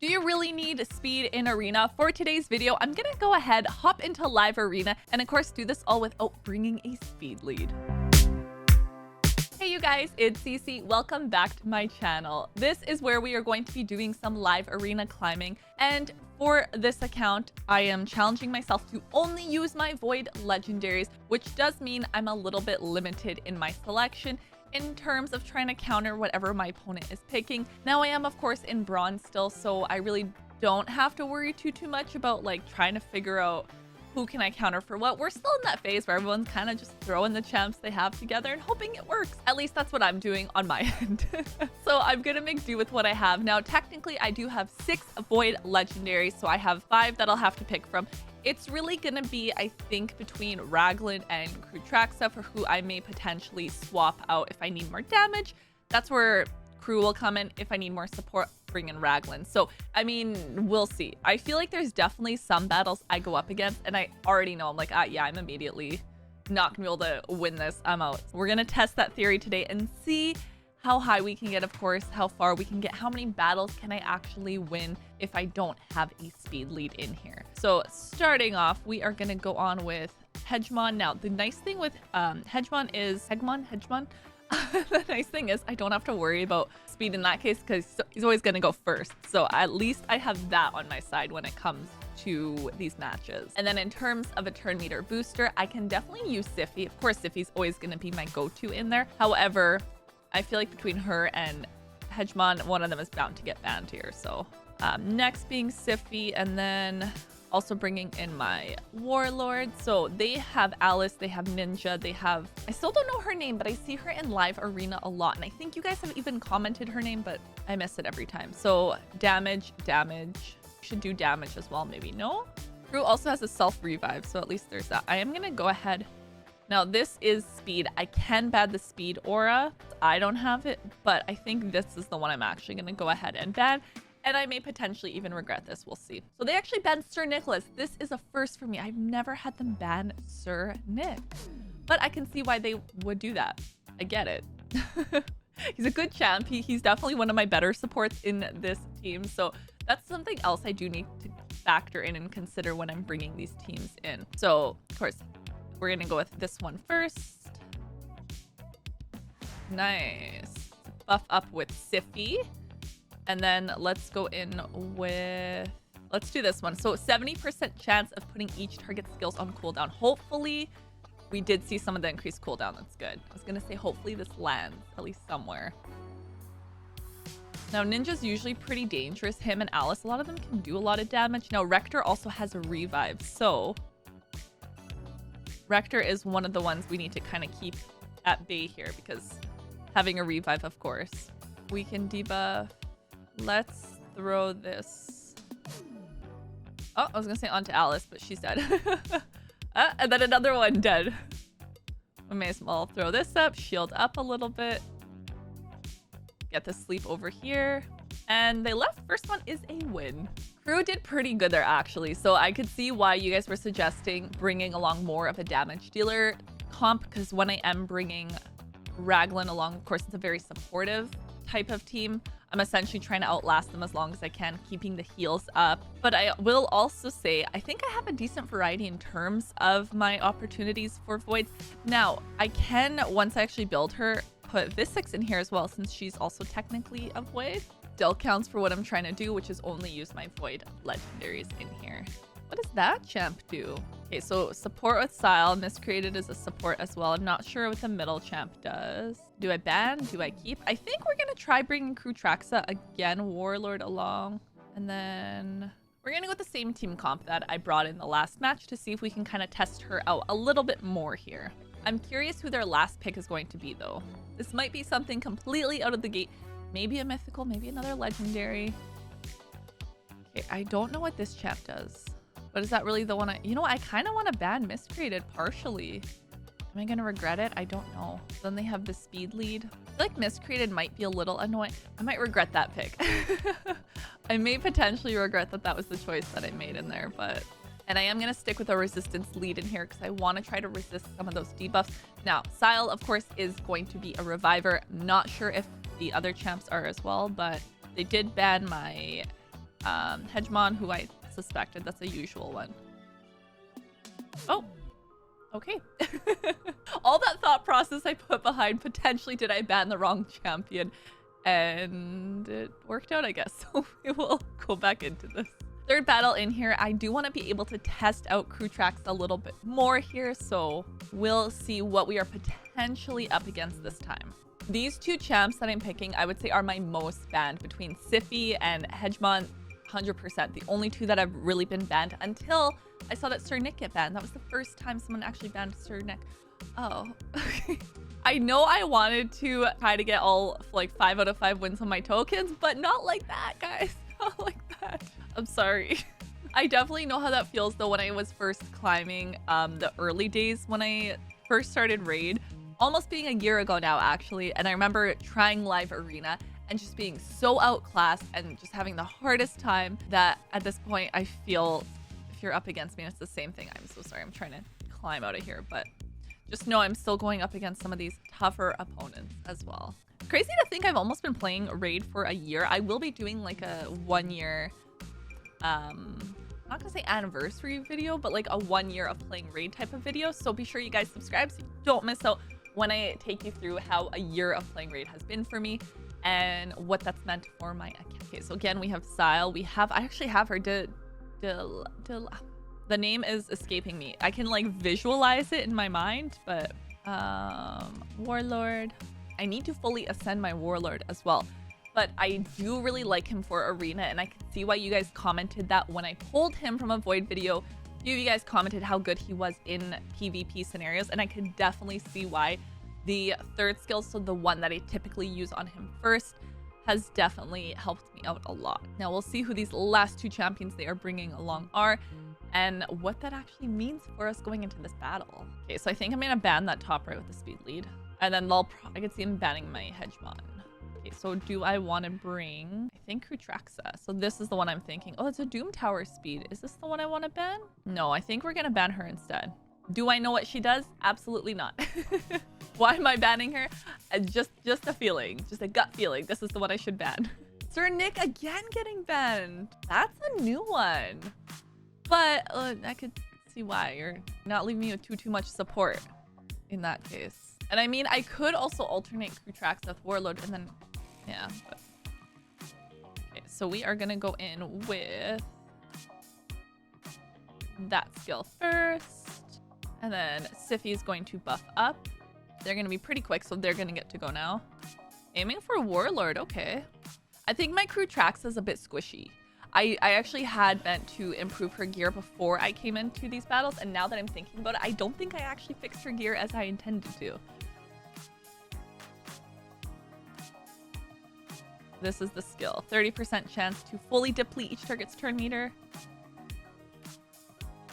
Do you really need speed in Arena? For today's video, I'm gonna go ahead, hop into live Arena, and of course do this all without bringing a speed lead. Hey you guys, it's Cece. Welcome back to my channel. This is where we are going to be doing some live arena climbing, and for this account, I am challenging myself to only use my Void legendaries, which does mean I'm a little bit limited in my selection in terms of trying to counter whatever my opponent is picking. Now I am of course in bronze still, so I really don't have to worry too much about like trying to figure out who can I counter for what. We're still in that phase where everyone's kind of just throwing the champs they have together and hoping it works. At least that's what I'm doing on my end. So I'm gonna make do with what I have. Now technically I do have 6 Void legendaries, so I have 5 that I'll have to pick from. It's really gonna be, I think, between Raglan and Traxa for who I may potentially swap out if I need more damage. That's where Crew will come in. If I need more support, bring in Raglan. So, I mean, we'll see. I feel like there's definitely some battles I go up against and I already know I'm like, yeah, I'm immediately not gonna be able to win this. I'm out. We're gonna test that theory today and see how high we can get, of course, how far we can get, how many battles can I actually win if I don't have a speed lead in here. So starting off, we are going to go on with Hegemon. Now, the nice thing with Hegemon is, Hegemon? The nice thing is I don't have to worry about speed in that case because he's always going to go first. So at least I have that on my side when it comes to these matches. And then in terms of a turn meter booster, I can definitely use Sify. Of course, Sify's always going to be my go-to in there. However, I feel like between her and Hegemon, one of them is bound to get banned here. So next being Sify, and then also bringing in my Warlord. So they have Alice, they have Ninja, they have, I still don't know her name, but I see her in live arena a lot. And I think you guys have even commented her name, but I miss it every time. So damage. Should do damage as well, maybe. No? Crew also has a self revive, so at least there's that. I am gonna go ahead. Now this is speed. I can ban the speed aura. I don't have it, but I think this is the one I'm actually going to go ahead and ban. And I may potentially even regret this. We'll see. So they actually banned Sir Nicholas. This is a first for me. I've never had them ban Sir Nick. But I can see why they would do that. I get it. He's a good champ. He's definitely one of my better supports in this team. So that's something else I do need to factor in and consider when I'm bringing these teams in. So, of course, we're gonna go with this one first. Nice. Buff up with Sify. And then let's go in with, let's do this one. So 70% chance of putting each target skills on cooldown. Hopefully we did see some of the increased cooldown. That's good. I was gonna say hopefully this lands at least somewhere. Now Ninja's usually pretty dangerous. Him and Alice, a lot of them can do a lot of damage. Now Rector also has a revive. So Rector is one of the ones we need to kind of keep at bay here because having a revive, of course. We can debuff. Let's throw this. Oh, I was going to say onto Alice, but she's dead. And then another one dead. We may as well throw this up, shield up a little bit. Get the sleep over here. And they left. First one is a win. Crew did pretty good there, actually. So I could see why you guys were suggesting bringing along more of a damage dealer comp, because when I am bringing Raglan along, of course, it's a very supportive type of team. I'm essentially trying to outlast them as long as I can, keeping the heals up. But I will also say, I think I have a decent variety in terms of my opportunities for Voids. Now, I can, once I actually build her, put Visix in here as well, since she's also technically a Void. Still counts for what I'm trying to do, which is only use my Void legendaries in here. What does that champ do? Okay, so support with Style. Miscreated is a support as well. I'm not sure what the middle champ does. Do I ban? Do I keep? I think we're going to try bringing Crew Traxa again, Warlord along. And then we're going to go with the same team comp that I brought in the last match to see if we can kind of test her out a little bit more here. I'm curious who their last pick is going to be, though. This might be something completely out of the gate. Maybe a mythical, maybe another legendary. Okay, I don't know what this champ does. But is that really the one you know, I kind of want to ban Miscreated partially. Am I going to regret it? I don't know. Then they have the speed lead. I feel like Miscreated might be a little annoying. I might regret that pick. I may potentially regret that that was the choice that I made in there, but... And I am going to stick with a resistance lead in here because I want to try to resist some of those debuffs. Now, Sile, of course, is going to be a reviver. Not sure if the other champs are as well, but they did ban my Hegemon, who I suspected. That's a usual one. Oh, okay. All that thought process I put behind potentially did I ban the wrong champion, and it worked out, I guess. So we will go back into this. Third battle in here. I do want to be able to test out crew tracks a little bit more here, so we'll see what we are potentially up against this time. These two champs that I'm picking, I would say are my most banned between Cece and Hegemon. 100%. The only two that have really been banned until I saw that Sir Nick get banned. That was the first time someone actually banned Sir Nick. Oh, okay. I know I wanted to try to get all like 5 out of 5 wins on my tokens, but not like that, guys. Not like that. I'm sorry. I definitely know how that feels though when I was first climbing the early days when I first started Raid, almost being a year ago now actually, and I remember trying live arena and just being so outclassed and just having the hardest time that at this point I feel if you're up against me, it's the same thing. I'm so sorry. I'm trying to climb out of here, but just know I'm still going up against some of these tougher opponents as well. Crazy to think I've almost been playing Raid for a year. I will be doing like a 1 year, I'm not gonna say anniversary video, but like a 1 year of playing Raid type of video. So be sure you guys subscribe so you don't miss out when I take you through how a year of playing Raid has been for me and what that's meant for my account. Okay, so again, we have Sile. I actually have her. The name is escaping me. I can like visualize it in my mind, but Warlord. I need to fully ascend my Warlord as well. But I do really like him for Arena, and I can see why you guys commented that when I pulled him from a Void video. A few of you guys commented how good he was in PvP scenarios, and I can definitely see why. The third skill, so the one that I typically use on him first, has definitely helped me out a lot. Now we'll see who these last two champions they are bringing along are and what that actually means for us going into this battle. Okay, so I think I'm gonna ban that top right with the speed lead, and then I could see him banning my Hegemon. Okay, so do I want to bring, I think Kutraxa. So this is the one I'm thinking. Oh, it's a Doom Tower speed. Is this the one I want to ban? No, I think we're gonna ban her instead. Do I know what she does? Absolutely not. Why am I banning her? Just a feeling, just a gut feeling. This is the one I should ban. Sir Nick again getting banned. That's a new one. But I could see why. You're not leaving me with too much support in that case. And I mean, I could also alternate crew tracks with Warlord and then, yeah. But... Okay, so we are gonna go in with that skill first. And then Sify is going to buff up. They're going to be pretty quick, so they're going to get to go now. Aiming for Warlord, okay. I think my crew tracks is a bit squishy. I actually had meant to improve her gear before I came into these battles, and now that I'm thinking about it, I don't think I actually fixed her gear as I intended to. This is the skill. 30% chance to fully deplete each target's turn meter.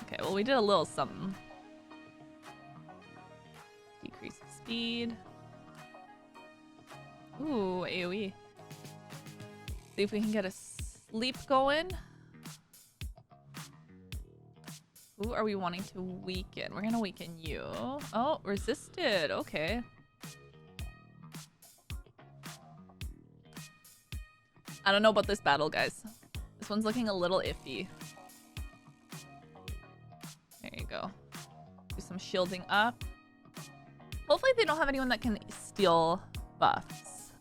Okay, well, we did a little something. Decrease speed. Ooh, AoE. See if we can get a sleep going. Who are we wanting to weaken? We're gonna weaken you. Oh, resisted. Okay. I don't know about this battle, guys. This one's looking a little iffy. There you go. Do some shielding up. Hopefully they don't have anyone that can steal buffs.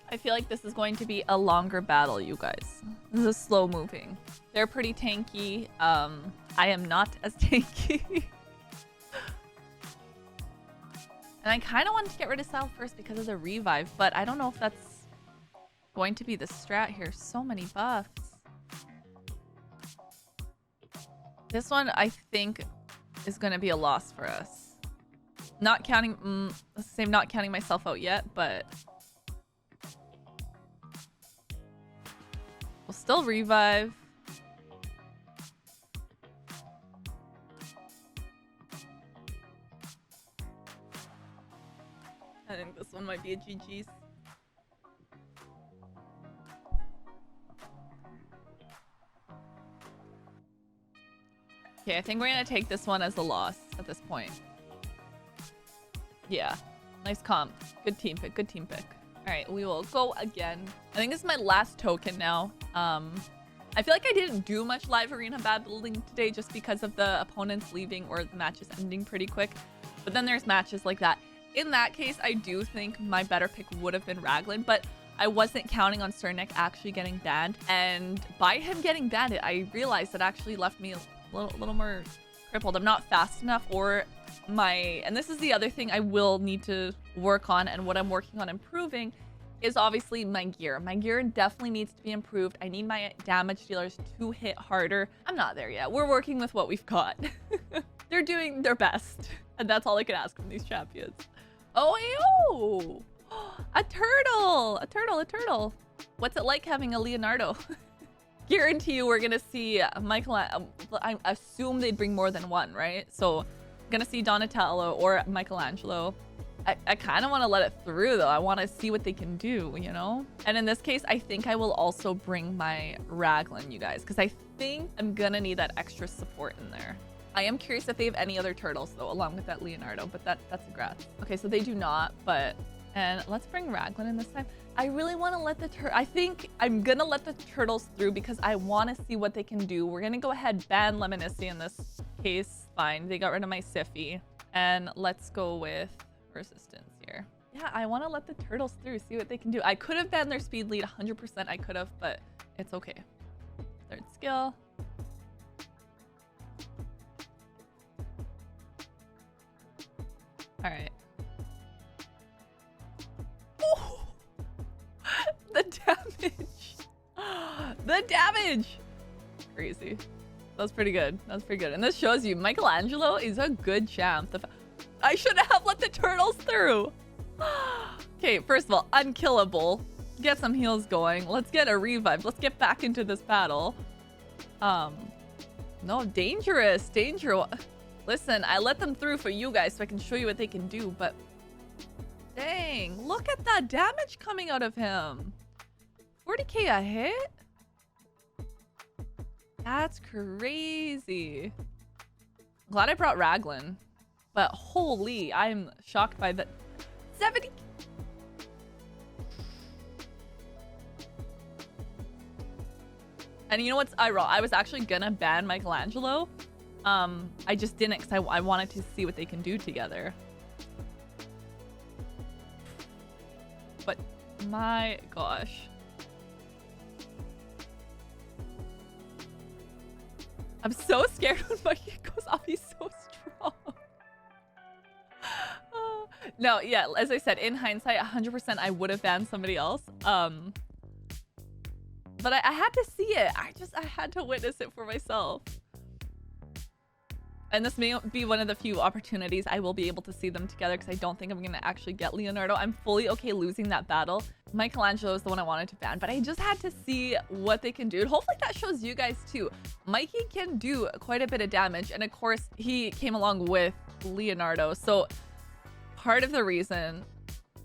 I feel like this is going to be a longer battle, you guys. This is slow moving. They're pretty tanky. I am not as tanky. And I kind of wanted to get rid of Sal first because of the revive, but I don't know if that's going to be the strat here. So many buffs. This one, I think, is going to be a loss for us. Not counting... same, not counting myself out yet, but... We'll still revive. I think this one might be a GG's. Okay, I think we're gonna take this one as a loss at this point. Yeah, nice comp. Good team pick, good team pick. All right, we will go again. I think this is my last token now. I feel like I didn't do much live arena bad building today just because of the opponents leaving or the matches ending pretty quick. But then there's matches like that. In that case, I do think my better pick would have been Raglan, but I wasn't counting on Cernic actually getting banned. And by him getting banned, I realized it actually left me a little more crippled. I'm not fast enough, or and this is the other thing I will need to work on, and what I'm working on improving is obviously my gear. My gear definitely needs to be improved. I need my damage dealers to hit harder. I'm not there yet. We're working with what we've got. They're doing their best, and that's all I can ask from these champions. Oh, a turtle, a turtle. What's it like having a Leonardo? Guarantee you we're gonna see Michael. I assume they'd bring more than one, right? So I'm gonna see Donatello or Michelangelo. I kind of want to let it through though. I want to see what they can do, you know? And in this case, I think I will also bring my Raglan, you guys, because I think I'm gonna need that extra support in there. I am curious if they have any other turtles though, along with that Leonardo, but that's a grass. Okay, so they do not, and let's bring Raglan in this time. I really want to let I think I'm gonna let the turtles through because I want to see what they can do. We're gonna go ahead, ban Lemonici in this case. Fine, they got rid of my Siffy. And let's go with resistance here. Yeah, I want to let the turtles through, see what they can do. I could have banned their speed lead 100%. I could have, but it's okay. Third skill. All right. Ooh. The damage. The damage. Crazy. That's pretty good. That's pretty good. And this shows you Michelangelo is a good champ. I should have let the turtles through. Okay, first of all, unkillable. Get some heals going. Let's get a revive. Let's get back into this battle. No, dangerous. Listen, I let them through for you guys so I can show you what they can do, but dang, look at that damage coming out of him. 40k a hit? That's crazy. Glad I brought Raglan. But holy, I'm shocked by that. 70. And you know what's ironic? I was actually gonna ban Michelangelo. I just didn't because I wanted to see what they can do together. But my gosh. I'm so scared when Mikey goes off. He's so strong. No, yeah, as I said, in hindsight, 100% I would have banned somebody else. But I had to see it. I had to witness it for myself. And this may be one of the few opportunities I will be able to see them together because I don't think I'm going to actually get Leonardo. I'm fully okay losing that battle. Michelangelo is the one I wanted to ban, but I just had to see what they can do. And hopefully that shows you guys too. Mikey can do quite a bit of damage. And of course, he came along with Leonardo. So part of the reason,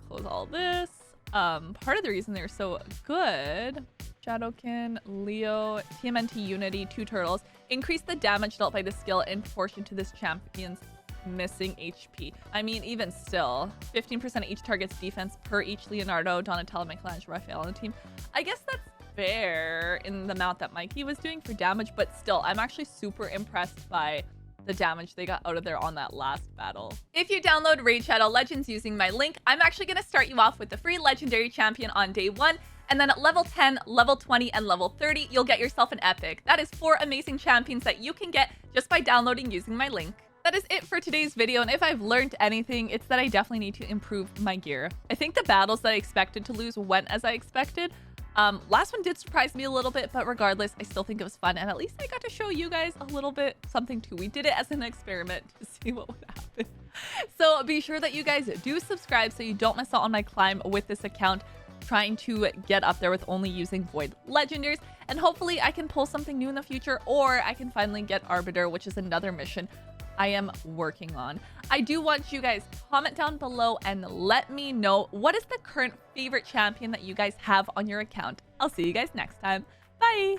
close all this. Part of the reason they're so good, Shadowkin, Leo, TMNT Unity, 2 turtles, increase the damage dealt by the skill in proportion to this champion's missing HP. I mean, even still, 15% of each target's defense per each Leonardo, Donatello, Michelangelo, Raphael on the team. I guess that's fair in the amount that Mikey was doing for damage, but still, I'm actually super impressed by the damage they got out of there on that last battle. If you download Raid Shadow Legends using my link, I'm actually going to start you off with the free legendary champion on day 1. And then at level 10, level 20, and level 30, you'll get yourself an epic. That is 4 amazing champions that you can get just by downloading using my link. That is it for today's video, and if I've learned anything, it's that I definitely need to improve my gear. I think the battles that I expected to lose went as I expected. Last one did surprise me a little bit, but regardless, I still think it was fun, and at least I got to show you guys a little bit something too. We did it as an experiment to see what would happen. So be sure that you guys do subscribe so you don't miss out on my climb with this account, trying to get up there with only using Void Legendaries, and hopefully I can pull something new in the future, or I can finally get Arbiter, which is another mission I am working on. I do want you guys to comment down below and let me know what is the current favorite champion that you guys have on your account. I'll see you guys next time. Bye!